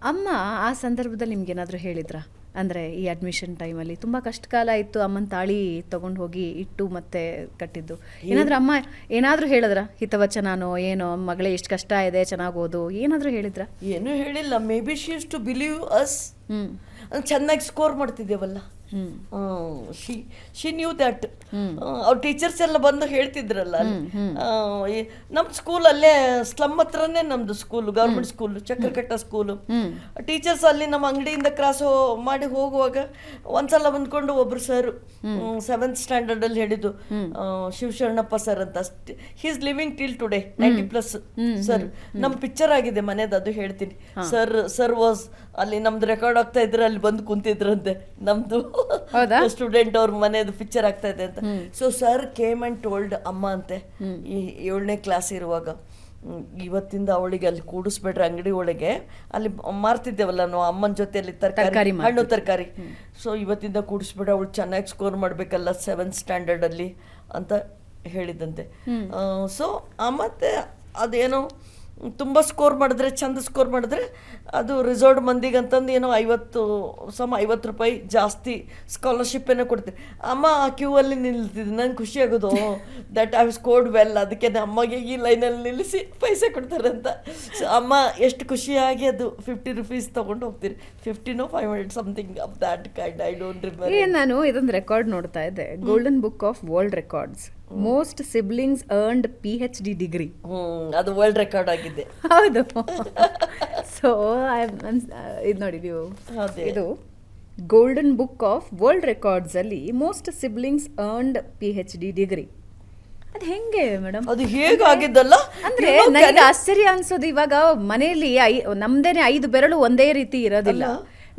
ಅಮ್ಮ ಆ ಸಂದರ್ಭದಲ್ಲಿ ನಿಮ್ಗೇನಾದರೂ ಹೇಳಿದ್ರಾ? ಅಂದರೆ ಈ ಅಡ್ಮಿಷನ್ ಟೈಮಲ್ಲಿ ತುಂಬ ಕಷ್ಟಕಾಲ ಇತ್ತು, ಅಮ್ಮನ ತಾಳಿ ತೊಗೊಂಡು ಹೋಗಿ ಇಟ್ಟು ಮತ್ತೆ ಕಟ್ಟಿದ್ದು. ಏನಾದರೂ ಅಮ್ಮ ಏನಾದರೂ ಹೇಳಿದ್ರಾ? ಹಿತವಚನನೋ ಏನೋ, ಮಗಳೇ ಎಷ್ಟು ಕಷ್ಟ ಇದೆ, ಚೆನ್ನಾಗಿ ಓದು, ಏನಾದರೂ ಹೇಳಿದ್ರಾ? ಏನೂ ಹೇಳಿಲ್ಲ. Maybe she use to believe us. ಚೆನ್ನಾಗಿ ಸ್ಕೋರ್ ಮಾಡ್ತಿದ್ದೇವಲ್ಲ, ಶಿ ನ್ಯೂ ದ್ಯಾಟ್. ಅವ್ರ ಟೀಚರ್ಸ್ ಎಲ್ಲ ಬಂದು ಹೇಳ್ತಿದ್ರಲ್ಲ, ನಮ್ಮ ಸ್ಕೂಲ್ ಅಲ್ಲೇ ಸ್ಲಮ್ ಹತ್ರನೇ ನಮ್ದು school, government school, Chakrakatta school. Teachers ಅಲ್ಲಿ ನಮ್ಮ ಅಂಗಡಿಯಿಂದ ಕ್ರಾಸ್ ಮಾಡಿ ಹೋಗುವಾಗ ಒಂದ್ಸಲ ಬಂದ್ಕೊಂಡು ಒಬ್ರು ಸರ್ 7th ಸ್ಟ್ಯಾಂಡರ್ಡ್ ಅಲ್ಲಿ ಹೇಳಿದ್ದು, ಶಿವಶರಣಪ್ಪ ಸರ್ ಅಂತ, he is living till today, 90+ sir. ನಮ್ ಪಿಕ್ಚರ್ ಆಗಿದೆ ಮನೆದು, ಅದು ಹೇಳ್ತೀನಿ. ಸರ್ ವಾಸ್ ಅಲ್ಲಿ ನಮ್ದು ರೆಕಾರ್ಡ್ ಆಗ್ತಾ ಇದ್ರೆ ಅಲ್ಲಿ ಬಂದು ಕುಂತಿದ್ರಂತೆ, ನಮ್ದು ಸ್ಟೂಡೆಂಟ್ ಅವ್ರ ಮನೆದು ಪಿಕ್ಚರ್ ಆಗ್ತಾ ಇದೆ ಅಂತ. So sir came and told ಅಮ್ಮ ಅಂತೆ, ಈ 7ನೇ ಕ್ಲಾಸ್ ಇರುವಾಗ, ಇವತ್ತಿಂದ ಅವಳಿಗೆ ಅಲ್ಲಿ ಕೂಡಿಸ್ಬೇಡ್ರಿ ಅಂಗಡಿ ಒಳಗೆ, ಅಲ್ಲಿ ಮಾರ್ತಿದ್ದೇವಲ್ಲ ನಾವು ಅಮ್ಮನ ಜೊತೆಯಲ್ಲಿ ತರಕಾರಿ, ಹಣ್ಣು ತರಕಾರಿ. ಸೊ ಇವತ್ತಿಂದ ಕೂಡಿಸ್ಬೇಡ, ಅವಳು ಚೆನ್ನಾಗಿ ಸ್ಕೋರ್ ಮಾಡ್ಬೇಕಲ್ಲ 7th ಸ್ಟ್ಯಾಂಡರ್ಡ್ ಅಲ್ಲಿ ಅಂತ ಹೇಳಿದಂತೆ. ಸೊ ಮತ್ತೆ ಅದೇನೋ ತುಂಬ ಸ್ಕೋರ್ ಮಾಡಿದ್ರೆ, ಚಂದ ಸ್ಕೋರ್ ಮಾಡಿದ್ರೆ ಅದು ರಿಸರ್ವ್ಡ್ ಮಂದಿಗೆ ಅಂತಂದು ಏನೋ 50 ರೂಪಾಯಿ ಜಾಸ್ತಿ ಸ್ಕಾಲರ್ಶಿಪ್ ಏನೋ ಕೊಡ್ತೀವಿ. ಅಮ್ಮ ಆ ಕ್ಯೂ ಅಲ್ಲಿ ನಿಲ್ತಿದ್ದು, ನಂಗೆ ಖುಷಿ ಆಗೋದು that I have scored well, ಅದಕ್ಕೆ ಅಮ್ಮಗೆ ಈ ಲೈನಲ್ಲಿ ನಿಲ್ಲಿಸಿ ಪೈಸೆ ಕೊಡ್ತಾರೆ ಅಂತ. ಸೊ ಅಮ್ಮ ಎಷ್ಟು ಖುಷಿಯಾಗಿ ಅದು 50 ರೂಪೀಸ್ ತೊಗೊಂಡು ಹೋಗ್ತೀರಿ, 50 500 something of that kind, I don't remember. ನಾನು ಇದೊಂದು ರೆಕಾರ್ಡ್ ನೋಡ್ತಾ ಇದ್ದೆ, golden book of world records, most siblings earned PhD degree. ಅದು ವರ್ಲ್ಡ್ ರೆಕಾರ್ಡ್ ಆಗಿದೆ. ಹೌದು. ಸೊ ಇದು ನೋಡಿ ನೀವು, ಇದು golden book of world records ಅಲ್ಲಿ most siblings earned PhD degree. ಅದು ಹೆಂಗೆ ಮೇಡಮ್? ಅದು ಹೇಗಾಗಿದ್ದಲ್ಲ ಅಂದ್ರೆ ನನಗೆ ಆಶ್ಚರ್ಯ ಅನ್ಸೋದು, ಇವಾಗ ಮನೆಯಲ್ಲಿ ನಮ್ದೇನೆ 5 ಬೆರಳು ಒಂದೇ ರೀತಿ ಇರೋದಿಲ್ಲ.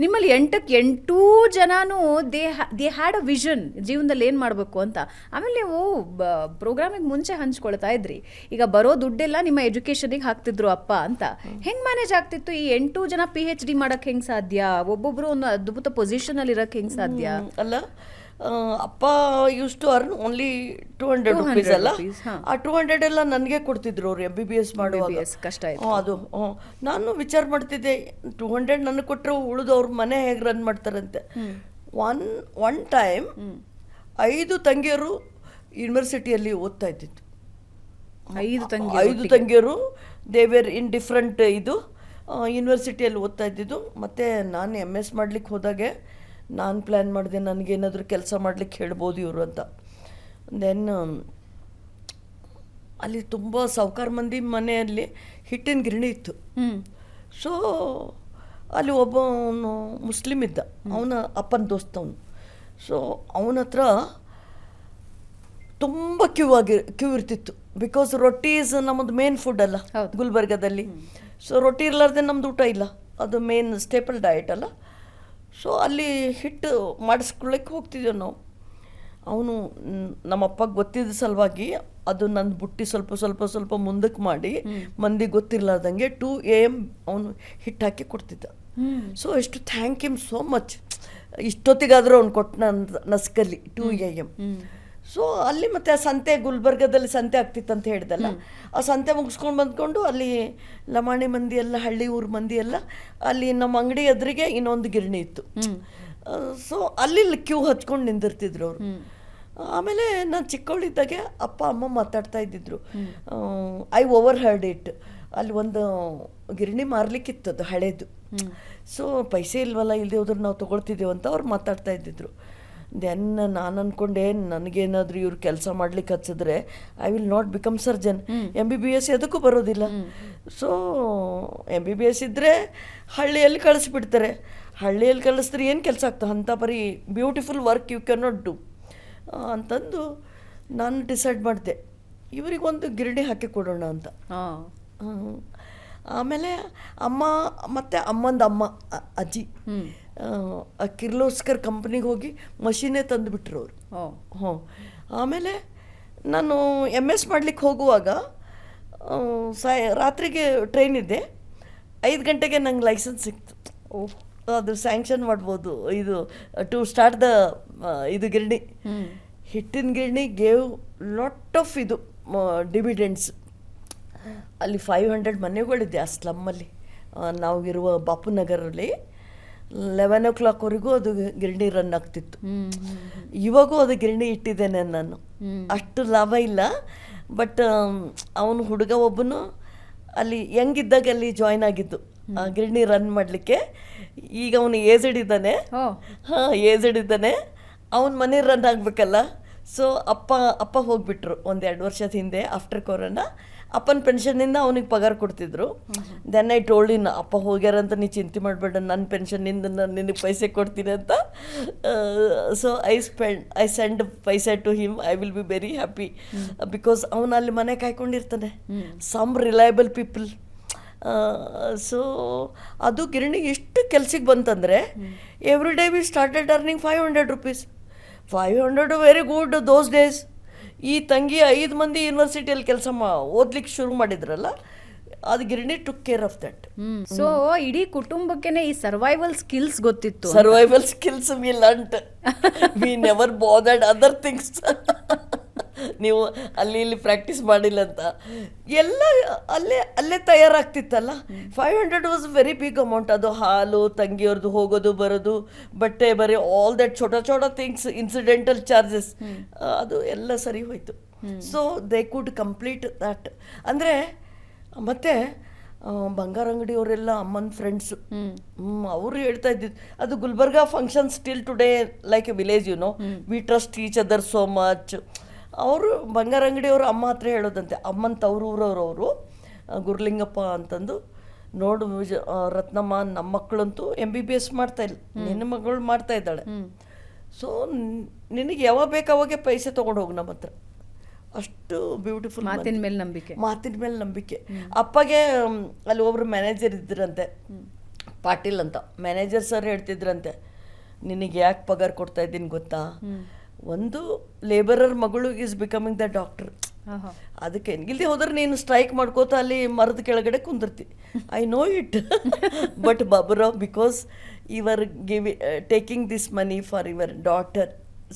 ನಿಮ್ಮಲ್ಲಿ 8 ಜನನೂ ದೇ ಹ್ಯಾಡ್ ಅ ವಿಷನ್, ಜೀವನದಲ್ಲಿ ಏನು ಮಾಡಬೇಕು ಅಂತ. ಆಮೇಲೆ ನೀವು ಪ್ರೋಗ್ರಾಮಿಗೆ ಮುಂಚೆ ಹಂಚ್ಕೊಳ್ತಾ ಇದ್ರಿ, ಈಗ ಬರೋ ದುಡ್ಡೆಲ್ಲ ನಿಮ್ಮ ಎಜುಕೇಷನಿಗೆ ಹಾಕ್ತಿದ್ರು ಅಪ್ಪ ಅಂತ. ಹೆಂಗೆ ಮ್ಯಾನೇಜ್ ಆಗ್ತಿತ್ತು ಈ 8 ಜನ PhD ಮಾಡಕ್ಕೆ ಹೆಂಗೆ ಸಾಧ್ಯ? ಒಬ್ಬೊಬ್ರು ಒಂದು ಅದ್ಭುತ ಪೊಸಿಷನಲ್ಲಿ ಇರಕ್ಕೆ ಹೆಂಗೆ ಸಾಧ್ಯ? ಅಲ್ಲ, ಅಪ್ಪ use to earn only 200 rupees ಅಲ್ಲ, ಆ 200 ಎಲ್ಲ ನನಗೆ ಕೊಡ್ತಿದ್ರು ಅವ್ರು MBBS ಮಾಡುವಾಗ. ಕಷ್ಟ ಅದು ನಾನು ವಿಚಾರ ಮಾಡ್ತಿದ್ದೆ, 200 ನನಗೆ ಕೊಟ್ಟರೆ ಉಳಿದು ಅವ್ರ ಮನೆ ಹೇಗೆ ರನ್ ಮಾಡ್ತಾರಂತೆ. ಒನ್ ಟೈಮ್ 5 ತಂಗಿಯರು ಯೂನಿವರ್ಸಿಟಿಯಲ್ಲಿ ಓದ್ತಾ ಇದ್ದಿತ್ತು. 5 ತಂಗಿಯರು ದೇವೇರ್ ಇನ್ ಡಿಫ್ರೆಂಟ್ ಇದು ಯೂನಿವರ್ಸಿಟಿಯಲ್ಲಿ ಓದ್ತಾ ಇದ್ದಿದ್ದು. ಮತ್ತು ನಾನು MS ಮಾಡ್ಲಿಕ್ಕೆ ಹೋದಾಗೆ ನಾನು ಪ್ಲ್ಯಾನ್ ಮಾಡಿದೆ, ನನಗೇನಾದರೂ ಕೆಲಸ ಮಾಡ್ಲಿಕ್ಕೆ ಹೇಳ್ಬೋದು ಇವರು ಅಂತ. ದೆನ್ ಅಲ್ಲಿ ತುಂಬ ಸಾಹುಕಾರ ಮಂದಿ ಮನೆಯಲ್ಲಿ ಹಿಟ್ಟಿನ ಗಿರಣಿ ಇತ್ತು. ಸೊ ಅಲ್ಲಿ ಒಬ್ಬನು ಮುಸ್ಲಿಮ್ ಇದ್ದ, ಅವನ ಅಪ್ಪನ ದೋಸ್ತವನು. ಸೊ ಅವನ ಹತ್ರ ತುಂಬ ಕ್ಯೂ ಇರ್ತಿತ್ತು, ಬಿಕಾಸ್ ರೊಟ್ಟಿ ಈಸ್ ನಮ್ಮದು ಮೇನ್ ಫುಡ್ ಅಲ್ಲ ಗುಲ್ಬರ್ಗದಲ್ಲಿ. ಸೊ ರೊಟ್ಟಿ ಇರಲಾರ್ದೆ ನಮ್ದು ಊಟ ಇಲ್ಲ, ಅದು ಮೇನ್ ಸ್ಟೇಪಲ್ ಡಯಟ್ ಅಲ್ಲ. ಸೊ ಅಲ್ಲಿ ಹಿಟ್ಟು ಮಾಡಿಸ್ಕೊಳ್ಳಿಕ್ಕೆ ಹೋಗ್ತಿದ್ದೇವೆ ನಾವು. ಅವನು ನಮ್ಮಪ್ಪಗೆ ಗೊತ್ತಿದ್ದ ಸಲುವಾಗಿ ಅದು ನನ್ನ ಬುಟ್ಟಿ ಸ್ವಲ್ಪ ಮುಂದಕ್ಕೆ ಮಾಡಿ ಮಂದಿಗೆ ಗೊತ್ತಿರ್ಲಾರ್ದಂಗೆ 2 AM ಅವನು ಹಿಟ್ಟು ಹಾಕಿ ಕೊಡ್ತಿದ್ದ. ಸೊ ಎಷ್ಟು ಥ್ಯಾಂಕ್ ಯು ಸೋ ಮಚ್, ಇಷ್ಟೊತ್ತಿಗಾದರೂ ಅವ್ನು ಕೊಟ್ಟು ನನ್ನ ನಸ್ಕಲ್ಲಿ 2 AM. ಸೊ ಅಲ್ಲಿ ಮತ್ತೆ ಆ ಸಂತೆ, ಗುಲ್ಬರ್ಗದಲ್ಲಿ ಸಂತೆ ಆಗ್ತಿತ್ತು ಅಂತ ಹೇಳಿದಲ್ಲ, ಆ ಸಂತೆ ಮುಗಿಸ್ಕೊಂಡು ಬಂದ್ಕೊಂಡು ಅಲ್ಲಿ ಲಮಾಣಿ ಮಂದಿ ಎಲ್ಲ, ಹಳ್ಳಿ ಊರು ಮಂದಿ ಎಲ್ಲ, ಅಲ್ಲಿ ನಮ್ಮ ಅಂಗಡಿ ಎದುರಿಗೆ ಇನ್ನೊಂದು ಗಿರಣಿ ಇತ್ತು. ಸೊ ಅಲ್ಲಿ ಕ್ಯೂ ಹಚ್ಕೊಂಡು ನಿಂದಿರ್ತಿದ್ರು ಅವರು. ಆಮೇಲೆ ನಾನು ಚಿಕ್ಕವಳಿದ್ದಾಗೆ ಅಪ್ಪ ಅಮ್ಮ ಮಾತಾಡ್ತಾ ಇದ್ದಿದ್ರು, ಐ ಓವರ್ ಹರ್ಡ್ ಇಟ್. ಅಲ್ಲಿ ಒಂದು ಗಿರಣಿ ಮಾರ್ಲಿಕ್ಕಿತ್ತದು ಹಳೇದು. ಸೊ ಪೈಸೆ ಇಲ್ವಲ್ಲ, ಇಲ್ಲದೆ ಹೋದ್ರೆ ನಾವು ತೊಗೊಳ್ತಿದ್ದೇವೆ ಅಂತ ಅವ್ರು ಮಾತಾಡ್ತಾ ಇದ್ದಿದ್ರು. ದೆನ್ ನಾನು ಅಂದ್ಕೊಂಡೆ, ನನಗೇನಾದರೂ ಇವ್ರು ಕೆಲಸ ಮಾಡ್ಲಿಕ್ಕೆ ಹಚ್ಚಿದ್ರೆ I will not become surgeon. MBBS ಎದಕ್ಕೂ ಬರೋದಿಲ್ಲ. ಸೊ MBBS ಇದ್ದರೆ ಹಳ್ಳಿಯಲ್ಲಿ ಕಳಿಸ್ಬಿಡ್ತಾರೆ, ಹಳ್ಳಿಯಲ್ಲಿ ಕಳಿಸಿದ್ರೆ ಏನು ಕೆಲಸ ಆಗ್ತದೆ ಅಂತ, ಬರೀ beautiful work you can not do ಅಂತಂದು ನಾನು ಡಿಸೈಡ್ ಮಾಡಿದೆ, ಇವರಿಗೊಂದು ಗಿರಣಿ ಹಾಕಿ ಕೊಡೋಣ ಅಂತ. ಆಮೇಲೆ ಅಮ್ಮ ಮತ್ತು ಅಮ್ಮಂದು ಅಮ್ಮ ಅಜ್ಜಿ ಕಿರ್ಲೋಸ್ಕರ್ ಕಂಪ್ನಿಗೆ ಹೋಗಿ ಮಷೀನೇ ತಂದುಬಿಟ್ರು ಅವರು. ಆಮೇಲೆ ನಾನು MS ಮಾಡ್ಲಿಕ್ಕೆ ಹೋಗುವಾಗ ರಾತ್ರಿಗೆ ಟ್ರೈನ್ ಇದ್ದೆ, 5 ಗಂಟೆಗೆ ನಂಗೆ ಲೈಸೆನ್ಸ್ ಸಿಕ್ತು. ಅದು ಸ್ಯಾಂಕ್ಷನ್ ಮಾಡ್ಬೋದು ಇದು ಟು ಸ್ಟಾರ್ಟ್ ದ ಇದು ಗಿರಣಿ. ಹಿಟ್ಟಿನ ಗಿರಣಿ ಗೇವ್ ಲಾಟ್ ಆಫ್ ಇದು ಡಿವಿಡೆಂಡ್ಸ್. ಅಲ್ಲಿ 500 ಮನೆಗಳಿದೆ ಆ ಸ್ಲಮ್ಮಲ್ಲಿ, ನಾವಿರುವ ಬಾಪುನಗರಲ್ಲಿ 11 o'clockವರೆಗೂ ಅದು ಗಿರಣಿ ರನ್ ಆಗ್ತಿತ್ತು. ಇವಾಗೂ ಅದು ಗಿರಣಿ ಇಟ್ಟಿದ್ದೇನೆ ನಾನು. ಅಷ್ಟು ಲಾಭ ಇಲ್ಲ, ಬಟ್ ಅವನು ಹುಡುಗ ಒಬ್ಬನು ಅಲ್ಲಿ ಹೆಂಗಿದ್ದಾಗ ಅಲ್ಲಿ ಜಾಯ್ನ್ ಆಗಿದ್ದು ಆ ಗಿರಣಿ ರನ್ ಮಾಡಲಿಕ್ಕೆ. ಈಗ ಅವನು ಏಜೆಡ್ ಇದ್ದಾನೆ. ಹಾಂ, ಏಜೆಡ್ ಇದ್ದಾನೆ. ಅವನ ಮನೆ ರನ್ ಆಗಬೇಕಲ್ಲ. ಸೊ ಅಪ್ಪ ಹೋಗ್ಬಿಟ್ರು 1-2 ವರ್ಷದ ಹಿಂದೆ ಆಫ್ಟರ್ ಕೊರೋನಾ. ಅಪ್ಪನ ಪೆನ್ಷನ್ನಿಂದ ಅವನಿಗೆ ಪಗಾರ ಕೊಡ್ತಿದ್ರು. ದೆನ್ ಐ ಟೋಲ್ಡ್ ಇನ್, ಅಪ್ಪ ಹೋಗ್ಯಾರಂತ ನೀ ಚಿಂತೆ ಮಾಡಬೇಡ, ನನ್ನ ಪೆನ್ಷನ್ನಿಂದ ನಾನು ನಿನಗೆ ಪೈಸೆ ಕೊಡ್ತೀನಿ ಅಂತ. So I send paise to him. I will be very happy because ಅವನು ಅಲ್ಲಿ ಮನೆ ಕಾಯ್ಕೊಂಡಿರ್ತಾನೆ. Some reliable people. ಸೊ ಅದು ಗಿರಣಿ ಎಷ್ಟು ಕೆಲ್ಸಕ್ಕೆ ಬಂತಂದರೆ every day we started earning 500 rupees. 500 very good those days. ಈ ತಂಗಿ 5 ಮಂದಿ ಯೂನಿವರ್ಸಿಟಿಯಲ್ಲಿ ಕೆಲಸ ಓದ್ಲಿಕ್ಕೆ ಶುರು ಮಾಡಿದ್ರಲ್ಲ, ಅದು ಗಿರಣಿ took care of that. So ಇಡೀ ಕುಟುಂಬಕ್ಕೆ ಈ ಸರ್ವೈವಲ್ ಸ್ಕಿಲ್ಸ್ ಗೊತ್ತಿತ್ತು. Survival skills we learned. We never bothered other things. ನೀವು ಅಲ್ಲಿ ಇಲ್ಲಿ ಪ್ರಾಕ್ಟೀಸ್ ಮಾಡಿಲ್ಲ ಅಂತ ಎಲ್ಲ ಅಲ್ಲೇ ತಯಾರಾಗ್ತಿತ್ತಲ್ಲ. 500 ವಾಸ್ ವೆರಿ ಬಿಗ್ ಅಮೌಂಟ್. ಅದು ಹಾಲು, ತಂಗಿಯವ್ರದ್ದು ಹೋಗೋದು ಬರೋದು, ಬಟ್ಟೆ ಬರೀ ಆಲ್ ದಟ್ ಛೋಟ ಥಿಂಗ್ಸ್, ಇನ್ಸಿಡೆಂಟಲ್ ಚಾರ್ಜಸ್, ಅದು ಎಲ್ಲ ಸರಿ ಹೋಯ್ತು. So they could complete that. ಅಂದರೆ ಮತ್ತೆ ಬಂಗಾರ ಅಂಗಡಿಯವರೆಲ್ಲ ಅಮ್ಮನ ಫ್ರೆಂಡ್ಸು. ಅವರು ಹೇಳ್ತಾ ಇದ್ದಿದ್ದು ಅದು Gulbarga function still today like a village, you know, we trust each other so much. ಅವರು ಬಂಗಾರ ಅಂಗಡಿಯವರು ಅಮ್ಮ ಹತ್ರ ಹೇಳೋದಂತೆ, ಅಮ್ಮನ ತವರೂರವರು ಗುರುಲಿಂಗಪ್ಪ ಅಂತಂದು, ನೋಡು ರತ್ನಮ್ಮ, ನಮ್ಮ ಮಕ್ಕಳಂತೂ MBBS ಮಾಡ್ತಾ ಇಲ್ಲ, ನಿನ್ನ ಮಗಳು ಮಾಡ್ತಾ ಇದ್ದಾಳೆ. ಸೊ ನಿನಗೆ ಯಾವಾಗ ಬೇಕು ಅವಾಗೆ ಪೈಸೆ ತೊಗೊಂಡು ಹೋಗು ನಮ್ಮ ಹತ್ರ. ಅಷ್ಟು ಬ್ಯೂಟಿಫುಲ್. ಮಾತಿನ ಮೇಲೆ ನಂಬಿಕೆ. ಅಪ್ಪಗೆ ಅಲ್ಲಿ ಒಬ್ರು ಮ್ಯಾನೇಜರ್ ಇದ್ರಂತೆ, ಪಾಟೀಲ್ ಅಂತ ಮ್ಯಾನೇಜರ್ ಸರ್ ಹೇಳ್ತಿದ್ರಂತೆ, ನಿನಗೆ ಯಾಕೆ ಪಗಾರ ಕೊಡ್ತಾ ಇದ್ದೀನಿ ಗೊತ್ತಾ, ಒಂದು ಲೇಬರರ್ ಮಗಳು ಈಸ್ ಬಿಕಮಿಂಗ್ ದ ಡಾಕ್ಟರ್. ಅದಕ್ಕೆ ಇಲ್ಲಿ ಹೋದ್ರೆ ನೀನು ಸ್ಟ್ರೈಕ್ ಮಾಡ್ಕೋತಾ ಅಲ್ಲಿ ಮರದ ಕೆಳಗಡೆ ಕುಂದಿರ್ತಿ. I know it. But Baburao, because your taking this money for your daughter.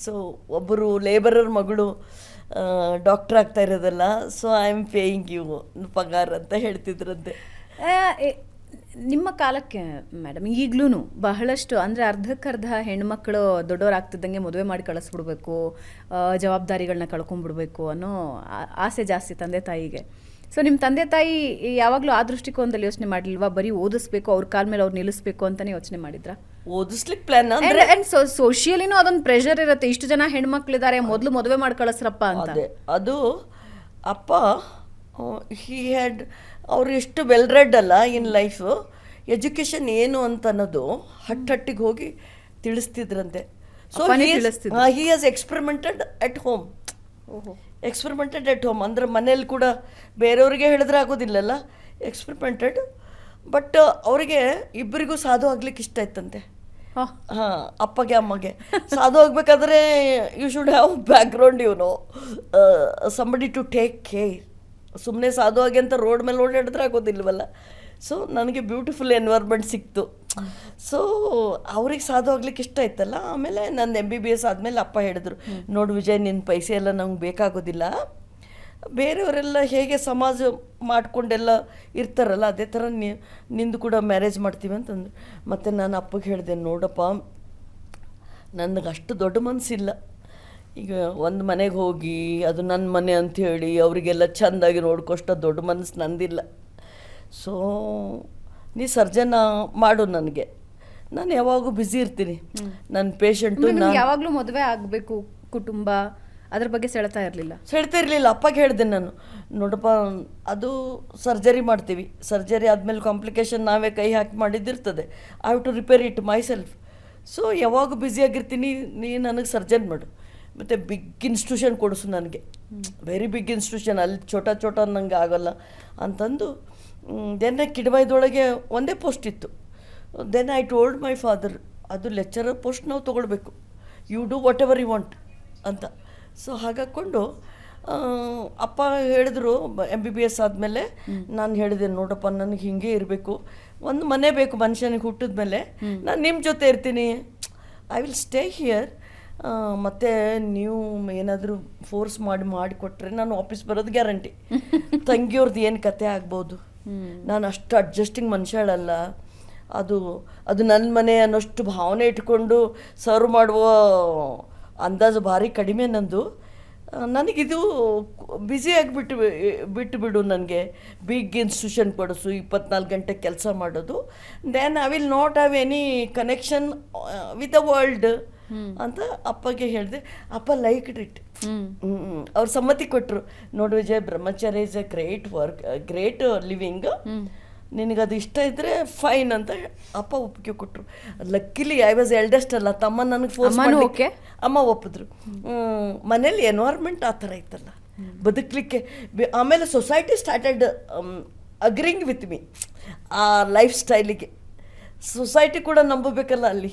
So ಒಬ್ಬರು ಲೇಬರರ್ ಮಗಳು ಡಾಕ್ಟರ್ ಆಗ್ತಾ ಇರೋದಲ್ಲ, so I am paying you ಪಗಾರ ಅಂತ ಹೇಳ್ತಿದ್ರಂತೆ. ನಿಮ್ಮ ಕಾಲಕ್ಕೆ ಮೇಡಮ್ ಈಗ್ಲೂ ಬಹಳಷ್ಟು ಅಂದರೆ ಅರ್ಧಕ್ಕರ್ಧ ಹೆಣ್ಮಕ್ಳು ದೊಡ್ಡವರಾಗ್ತಿದ್ದಂಗೆ ಮದುವೆ ಮಾಡಿ ಕಳಿಸ್ಬಿಡ್ಬೇಕು, ಜವಾಬ್ದಾರಿಗಳನ್ನ ಕಳ್ಕೊಂಡ್ಬಿಡ್ಬೇಕು ಅನ್ನೋ ಆಸೆ ಜಾಸ್ತಿ ತಂದೆ ತಾಯಿಗೆ. ಸೊ ನಿಮ್ಮ ತಂದೆ ತಾಯಿ ಯಾವಾಗಲೂ ಆ ದೃಷ್ಟಿಕೋನದಲ್ಲಿ ಯೋಚನೆ ಮಾಡಲಿಲ್ವಾ? ಬರೀ ಓದಿಸ್ಬೇಕು, ಅವ್ರ ಕಾಲ ಮೇಲೆ ಅವ್ರು ನಿಲ್ಲಿಸ್ಬೇಕು ಅಂತಲೇ ಯೋಚನೆ ಮಾಡಿದ್ರಾ? ಓದಿಸ್ಲಿಕ್ಕೆ ಪ್ಲಾನ್ ಸೋಷಿಯಲಿನೂ ಅದೊಂದು ಪ್ರೆಷರ್ ಇರುತ್ತೆ, ಇಷ್ಟು ಜನ ಹೆಣ್ಮಕ್ಳಿದ್ದಾರೆ, ಮೊದಲು ಮದುವೆ ಮಾಡಿ ಕಳಿಸ್ರಪ್ಪ ಅಂತ. ಅದು ಅಪ್ಪ ಹಿ ಹ್ಯಾಡ್, ಅವರು ಎಷ್ಟು ವೆಲ್ ರೆಡ್ ಅಲ್ಲ ಇನ್ ಲೈಫು. ಎಜುಕೇಷನ್ ಏನು ಅಂತ ಅನ್ನೋದು ಹಟ್ಟಿಗೆ ಹೋಗಿ ತಿಳಿಸ್ತಿದ್ರಂತೆ. So he has experimented at home. ಅಂದರೆ ಮನೇಲಿ ಕೂಡ ಬೇರೆಯವ್ರಿಗೆ ಹೇಳಿದ್ರೆ ಆಗೋದಿಲ್ಲಲ್ಲ, ಎಕ್ಸ್ಪೆರಿಮೆಂಟೆಡ್. ಬಟ್ ಅವರಿಗೆ ಇಬ್ಬರಿಗೂ ಸಾಧು ಆಗ್ಲಿಕ್ಕೆ ಇಷ್ಟ ಇತ್ತಂತೆ. ಹಾಂ, ಅಪ್ಪಗೆ ಅಮ್ಮಗೆ ಸಾಧು ಆಗ್ಬೇಕಾದ್ರೆ you should have background, you know, somebody to take care. ಸುಮ್ಮನೆ ಸಾಧು ಆಗಿ ಅಂತ ರೋಡ್ ಮೇಲೆ ಓಡಾಡಿದ್ರೆ ಆಗೋದಿಲ್ವಲ್ಲ. ಸೊ ನನಗೆ ಬ್ಯೂಟಿಫುಲ್ ಎನ್ವೈರ್ಮೆಂಟ್ ಸಿಕ್ತು. ಸೊ ಅವ್ರಿಗೆ ಸಾಧು ಆಗ್ಲಿಕ್ಕೆ ಇಷ್ಟ ಇತ್ತಲ್ಲ. ಆಮೇಲೆ ನನ್ನ MBBS ಆದಮೇಲೆ ಅಪ್ಪ ಹೇಳಿದ್ರು, ನೋಡು ವಿಜಯ್, ನಿನ್ನ ಪೈಸೆ ಎಲ್ಲ ನಮ್ಗೆ ಬೇಕಾಗೋದಿಲ್ಲ, ಬೇರೆಯವರೆಲ್ಲ ಹೇಗೆ ಸಮಾಜ ಮಾಡಿಕೊಂಡೆಲ್ಲ ಇರ್ತಾರಲ್ಲ ಅದೇ ಥರ ನಿಂದು ಕೂಡ ಮ್ಯಾರೇಜ್ ಮಾಡ್ತೀವಿ ಅಂತಂದ್ರು. ಮತ್ತು ನಾನು ಅಪ್ಪಗೆ ಹೇಳಿದೆ, ನೋಡಪ್ಪ, ನನಗೆ ಅಷ್ಟು ದೊಡ್ಡ ಮನಸ್ಸಿಲ್ಲ. ಈಗ ಒಂದು ಮನೆಗೆ ಹೋಗಿ ಅದು ನನ್ನ ಮನೆ ಅಂಥೇಳಿ ಅವರಿಗೆಲ್ಲ ಚೆಂದಾಗಿ ನೋಡ್ಕೊಷ್ಟ ದೊಡ್ಡ ಮನಸ್ಸು ನಂದಿಲ್ಲ. ಸೊ ನೀ ಸರ್ಜನ ಮಾಡು, ನನಗೆ ನಾನು ಯಾವಾಗೂ ಬ್ಯುಸಿ ಇರ್ತೀನಿ, ನನ್ನ ಪೇಷಂಟು. ನಾನು ಯಾವಾಗಲೂ ಮದುವೆ ಆಗಬೇಕು, ಕುಟುಂಬ, ಅದ್ರ ಬಗ್ಗೆ ಸೆಳ್ತಾ ಇರಲಿಲ್ಲ. ಅಪ್ಪಗೆ ಹೇಳಿದೆ ನಾನು, ನೋಡಪ್ಪ, ಅದು ಸರ್ಜರಿ ಮಾಡ್ತೀವಿ, ಸರ್ಜರಿ ಆದಮೇಲೆ ಕಾಂಪ್ಲಿಕೇಶನ್ ನಾವೇ ಕೈ ಹಾಕಿ ಮಾಡಿದ್ದಿರ್ತದೆ. I have to repair it myself. So ಯಾವಾಗ ಬ್ಯುಸಿಯಾಗಿರ್ತೀನಿ, ನೀ ನನಗೆ ಸರ್ಜನ್ ಮಾಡು, ಮತ್ತು ಬಿಗ್ ಇನ್ಸ್ಟಿಟ್ಯೂಷನ್ ಕೊಡಿಸು ನನಗೆ, ವೆರಿ ಬಿಗ್ ಇನ್ಸ್ಟಿಟ್ಯೂಷನ್, ಅಲ್ಲಿ ಚೋಟ ನಂಗೆ ಆಗೋಲ್ಲ ಅಂತಂದು. ದೆನ್ ಕಿಡಬಾಯ್ದೊಳಗೆ ಒಂದೇ ಪೋಸ್ಟ್ ಇತ್ತು. Then I told my father, ಅದು ಲೆಕ್ಚರರ್ ಪೋಸ್ಟ್ ನಾವು ತೊಗೊಳ್ಬೇಕು, you do whatever you want ಅಂತ. ಸೊ ಹಾಗಾಕೊಂಡು ಅಪ್ಪ ಹೇಳಿದ್ರು. MBBS ಆದಮೇಲೆ ನಾನು ಹೇಳಿದೆ, ನೋಡಪ್ಪ, ನನಗೆ ಹೀಗೆ ಇರಬೇಕು, ಒಂದು ಮನೆ ಬೇಕು ಮನುಷ್ಯನಿಗೆ ಹುಟ್ಟಿದ ಮೇಲೆ, ನಾನು ನಿಮ್ಮ ಜೊತೆ ಇರ್ತೀನಿ, ಐ ವಿಲ್ ಸ್ಟೇ ಹಿಯರ್. ಮತ್ತು ನೀವು ಏನಾದರೂ ಫೋರ್ಸ್ ಮಾಡಿಕೊಟ್ರೆ ನಾನು ಆಫೀಸ್ ಬರೋದು ಗ್ಯಾರಂಟಿ. ತಂಗಿಯವ್ರದ್ದು ಏನು ಕತೆ ಆಗ್ಬೋದು ನಾನು ಅಷ್ಟು ಅಡ್ಜಸ್ಟಿಂಗ್ ಮನುಷ್ಯಳಲ್ಲ. ಅದು ಅದು ನನ್ನ ಮನೆ ಅನ್ನೋಷ್ಟು ಭಾವನೆ ಇಟ್ಕೊಂಡು ಸರ್ವ್ ಮಾಡುವ ಅಂದಾಜು ಭಾರಿ ಕಡಿಮೆ ನಂದು. ನನಗಿದು ಬ್ಯುಸಿ ಬಿಟ್ಟು ಬಿಡು, ನನಗೆ ಬಿಗ್ ಇನ್ಸ್ಟಿಟ್ಯೂಷನ್ ಕೊಡಿಸು, 24 ಗಂಟೆ ಕೆಲಸ ಮಾಡೋದು, then I will not have any connection with the world ಅಂತ ಅಪ್ಪಗೆ ಹೇಳಿದೆ. ಅಪ್ಪ ಲೈಕ್ ಇಟ್. ಅವ್ರು ಸಮ್ಮತಿ ಕೊಟ್ಟರು. ನೋಡು Vijay, brahmacharya is a great work, great living, ನಿನಗದು ಇಷ್ಟ ಇದ್ದರೆ ಫೈನ್ ಅಂತ ಅಪ್ಪ ಒಪ್ಪಿಗೆ ಕೊಟ್ಟರು. ಲಕ್ಕಿಲಿ ಐ ವಾಸ್ ಎಲ್ಡೆಸ್ಟ್ ಅಲ್ಲ, ತಮ್ಮ ನನಗೆ ಫೋರ್ಸ್ ಮಾಡಿ ಅಮ್ಮ ಒಪ್ಪಿದ್ರು. ಮನೇಲಿ ಎನ್ವೈರ್ಮೆಂಟ್ ಆ ಥರ ಇತ್ತಲ್ಲ ಬದುಕಲಿಕ್ಕೆ. ಆಮೇಲೆ society started agreeing with me ಆ ಲೈಫ್ ಸ್ಟೈಲಿಗೆ. ಸೊಸೈಟಿ ಕೂಡ ನಂಬಬೇಕಲ್ಲ ಅಲ್ಲಿ.